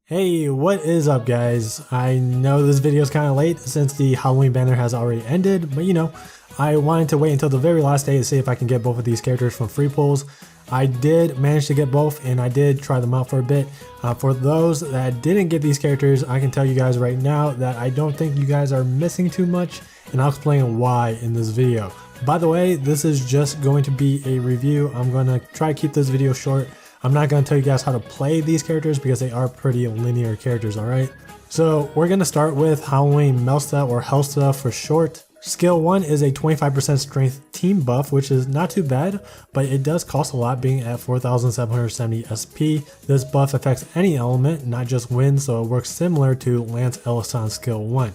Hey, what is up guys? I know this video is kind of late since the Halloween banner has already ended, but I wanted to wait until the very last day to see if I can get both of these characters from free pulls. I did manage to get both and I did try them out for a bit. For those that didn't get these characters, I can tell you guys right now that I don't think you guys are missing too much, and I'll explain why in this video. By the way, this is just going to be a review. I'm going to try to keep this video short. I'm not going to tell you guys how to play these characters because they are pretty linear characters, alright? So we're going to start with Halloween Melsa, or Helsa for short. Skill 1 is a 25% strength team buff, which is not too bad, but it does cost a lot being at 4,770 SP. This buff affects any element, not just wind, so it works similar to Lance Elison's skill 1.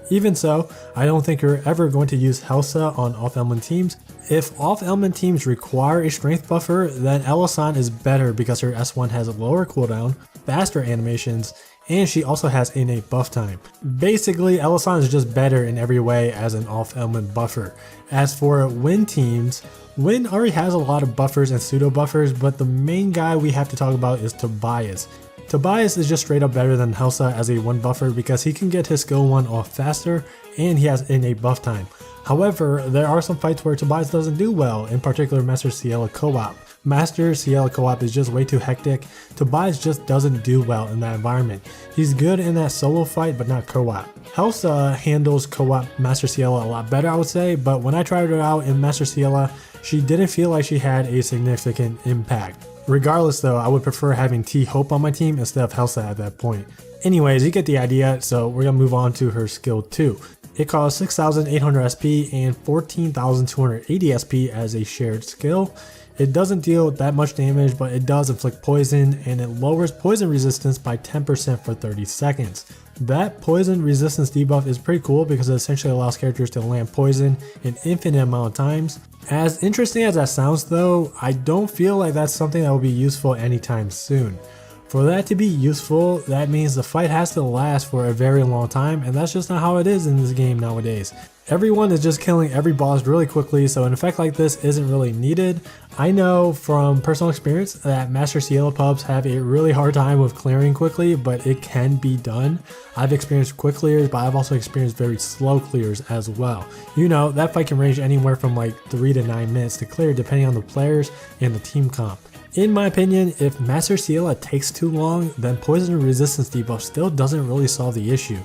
Even so, I don't think you're ever going to use Helsa on off-element teams. If off-element teams require a strength buffer, then Elison is better because her S1 has a lower cooldown, faster animations, and she also has innate buff time. Basically, Elison is just better in every way as an off-element buffer. As for wind teams, wind already has a lot of buffers and pseudo buffers, but the main guy we have to talk about is Tobias. Tobias is just straight up better than Helsa as a wind buffer because he can get his skill 1 off faster and he has innate buff time. However, there are some fights where Tobias doesn't do well, in particular Master Ciela co-op. Master Ciela co-op is just way too hectic. Tobias just doesn't do well in that environment. He's good in that solo fight but not co-op. Helsa handles co-op Master Ciela a lot better, I would say, but when I tried her out in Master Ciela, she didn't feel like she had a significant impact. Regardless though, I would prefer having T-Hope on my team instead of Helsa at that point. Anyways, you get the idea, so we're gonna move on to her skill 2. It costs 6,800 SP and 14,280 SP as a shared skill. It doesn't deal that much damage, but it does inflict poison, and it lowers poison resistance by 10% for 30 seconds. That poison resistance debuff is pretty cool because it essentially allows characters to land poison an infinite amount of times. As interesting as that sounds though, I don't feel like that's something that will be useful anytime soon. For that to be useful, that means the fight has to last for a very long time, and that's just not how it is in this game nowadays. Everyone is just killing every boss really quickly, so an effect like this isn't really needed. I know from personal experience that Master Ciela pubs have a really hard time with clearing quickly, but it can be done. I've experienced quick clears, but I've also experienced very slow clears as well. You know, that fight can range anywhere from like 3 to 9 minutes to clear depending on the players and the team comp. In my opinion, if Master Ciela takes too long, then poison resistance debuff still doesn't really solve the issue.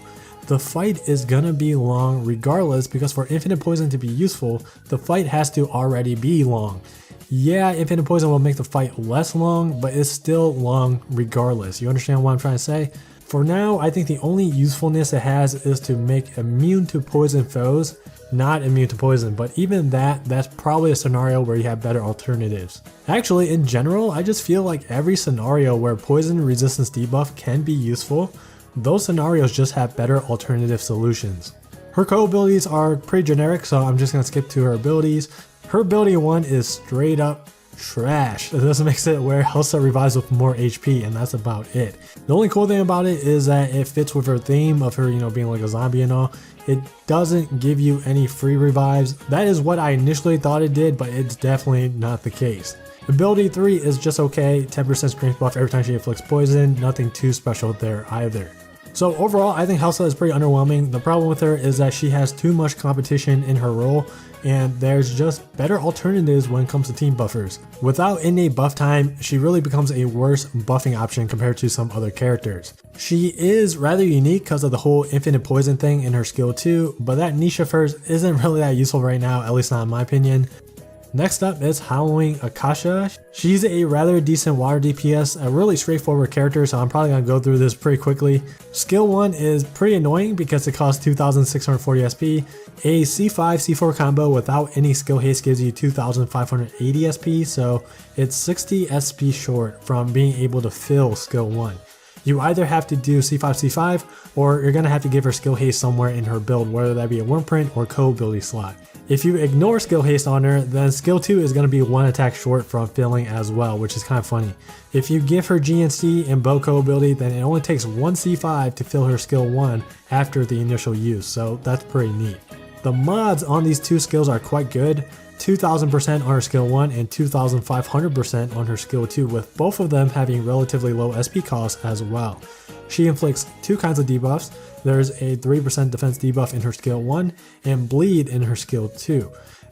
The fight is gonna be long regardless because for infinite poison to be useful, the fight has to already be long. Yeah, infinite poison will make the fight less long, but it's still long regardless. You understand what I'm trying to say? For now, I think the only usefulness it has is to make immune to poison foes, not immune to poison, but even that's probably a scenario where you have better alternatives. Actually, in general, I just feel like every scenario where poison resistance debuff can be useful, those scenarios just have better alternative solutions. Her co-abilities are pretty generic, so I'm just gonna skip to her abilities. Her ability 1 is straight up trash. This makes it where Helsa revives with more HP, and that's about it. The only cool thing about it is that it fits with her theme of her, being like a zombie and all. It doesn't give you any free revives. That is what I initially thought it did, but it's definitely not the case. Ability 3 is just okay, 10% strength buff every time she inflicts poison, nothing too special there either. So overall, I think Helsa is pretty underwhelming. The problem with her is that she has too much competition in her role, and there's just better alternatives when it comes to team buffers. Without innate buff time, she really becomes a worse buffing option compared to some other characters. She is rather unique because of the whole infinite poison thing in her skill 2, but that niche of hers isn't really that useful right now, at least not in my opinion. Next up is Melsa Akasha. She's a rather decent water DPS, a really straightforward character, so I'm probably going to go through this pretty quickly. Skill 1 is pretty annoying because it costs 2,640 SP. A C5 C4 combo without any skill haste gives you 2,580 SP, so it's 60 SP short from being able to fill skill 1. You either have to do C5 C5 or you're going to have to give her skill haste somewhere in her build, whether that be a Wyrmprint or co-ability slot. If you ignore skill haste on her, then skill 2 is going to be 1 attack short from filling as well, which is kind of funny. If you give her GNC and bow co-ability, then it only takes 1 C5 to fill her skill 1 after the initial use, so that's pretty neat. The mods on these two skills are quite good. 2000% on her skill 1 and 2500% on her skill 2, with both of them having relatively low SP costs as well. She inflicts two kinds of debuffs. There's a 3% defense debuff in her skill 1 and bleed in her skill 2.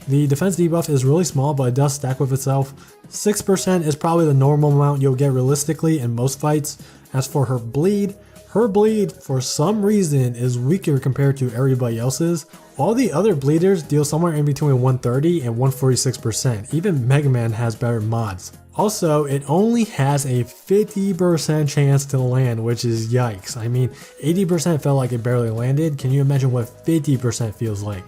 The defense debuff is really small, but it does stack with itself. 6% is probably the normal amount you'll get realistically in most fights. As for her bleed for some reason is weaker compared to everybody else's. All the other bleeders deal somewhere in between 130 and 146%. Even Mega Man has better mods. Also, it only has a 50% chance to land, which is yikes. I mean, 80% felt like it barely landed. Can you imagine what 50% feels like?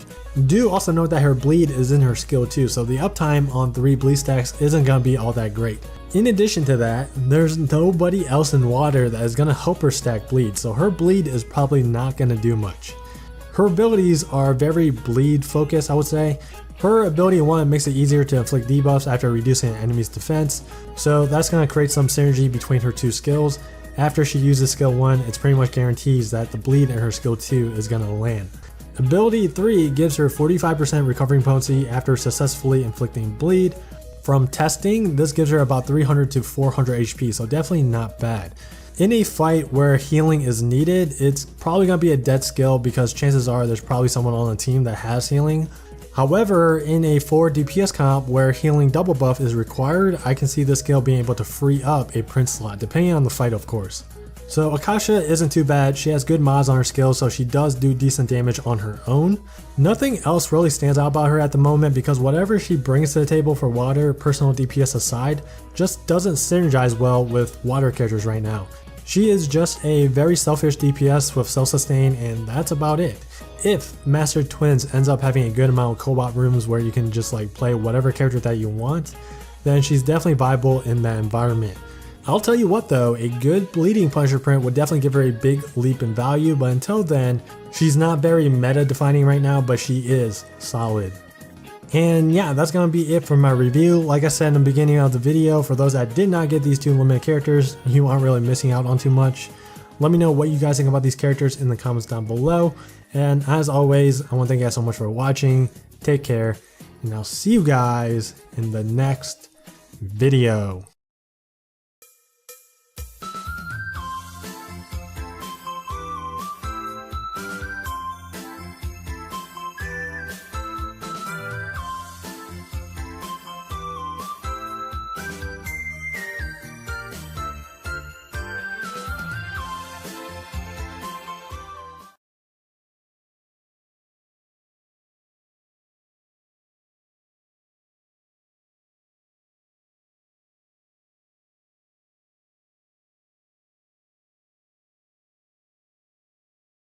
Do also note that her bleed is in her skill 2, so the uptime on 3 bleed stacks isn't gonna be all that great. In addition to that, there's nobody else in water that is gonna help her stack bleed, so her bleed is probably not gonna do much. Her abilities are very bleed focused, I would say. Her ability 1 makes it easier to inflict debuffs after reducing an enemy's defense, so that's going to create some synergy between her two skills. After she uses skill 1, it's pretty much guarantees that the bleed in her skill 2 is going to land. Ability 3 gives her 45% recovering potency after successfully inflicting bleed. From testing, this gives her about 300 to 400 HP, so definitely not bad. In a fight where healing is needed, it's probably going to be a dead skill because chances are there's probably someone on the team that has healing. However, in a 4 DPS comp where healing double buff is required, I can see this skill being able to free up a Prince slot, depending on the fight of course. So Akasha isn't too bad, she has good mods on her skills, so she does do decent damage on her own. Nothing else really stands out about her at the moment because whatever she brings to the table for water, personal DPS aside, just doesn't synergize well with water characters right now. She is just a very selfish DPS with self-sustain, and that's about it. If Master Twins ends up having a good amount of co-op rooms where you can just like play whatever character that you want, then she's definitely viable in that environment. I'll tell you what though, a good bleeding Punisher print would definitely give her a big leap in value, but until then, she's not very meta defining right now, but she is solid. And yeah, that's going to be it for my review. Like I said in the beginning of the video, for those that did not get these two limited characters, you aren't really missing out on too much. Let me know what you guys think about these characters in the comments down below. And as always, I want to thank you guys so much for watching. Take care, and I'll see you guys in the next video.